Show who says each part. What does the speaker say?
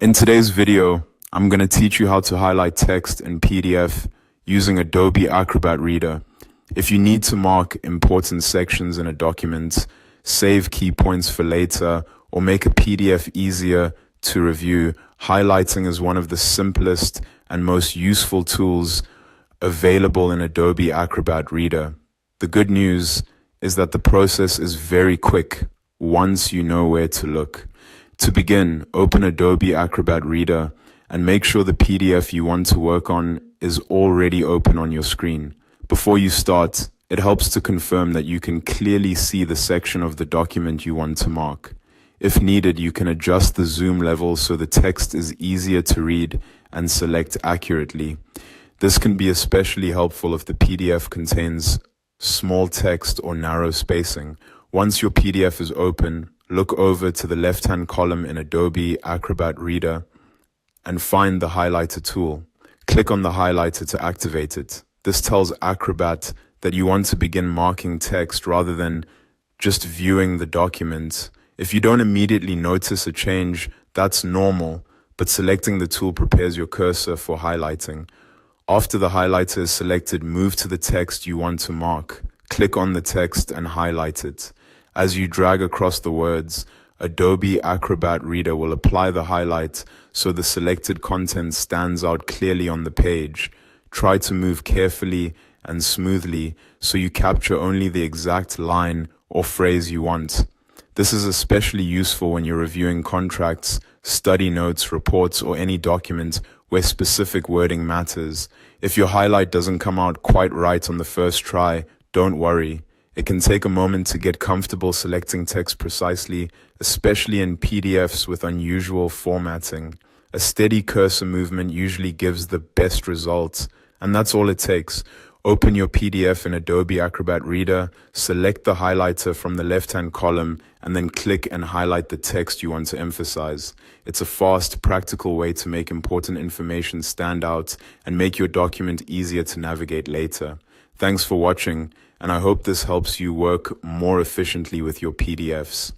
Speaker 1: In today's video, I'm going to teach you how to highlight text in PDF using Adobe Acrobat Reader. If you need to mark important sections in a document, save key points for later, or make a PDF easier to review, highlighting is one of the simplest and most useful tools available in Adobe Acrobat Reader. The good news is that the process is very quick once you know where to look. To begin, open Adobe Acrobat Reader and make sure the PDF you want to work on is already open on your screen. Before you start, it helps to confirm that you can clearly see the section of the document you want to mark. If needed, you can adjust the zoom level so the text is easier to read and select accurately. This can be especially helpful if the PDF contains small text or narrow spacing. Once your PDF is open, look over to the left-hand column in Adobe Acrobat Reader and find the highlighter tool. Click on the highlighter to activate it. This tells Acrobat that you want to begin marking text rather than just viewing the document. If you don't immediately notice a change, that's normal, but selecting the tool prepares your cursor for highlighting. After the highlighter is selected, move to the text you want to mark. Click on the text and highlight it. As you drag across the words, Adobe Acrobat Reader will apply the highlight so the selected content stands out clearly on the page. Try to move carefully and smoothly so you capture only the exact line or phrase you want. This is especially useful when you're reviewing contracts, study notes, reports, or any document where specific wording matters. If your highlight doesn't come out quite right on the first try, don't worry. It can take a moment to get comfortable selecting text precisely, especially in PDFs with unusual formatting. A steady cursor movement usually gives the best results, and that's all it takes. Open your PDF in Adobe Acrobat Reader, select the highlighter from the left-hand column, and then click and highlight the text you want to emphasize. It's a fast, practical way to make important information stand out and make your document easier to navigate later. Thanks for watching, and I hope this helps you work more efficiently with your PDFs.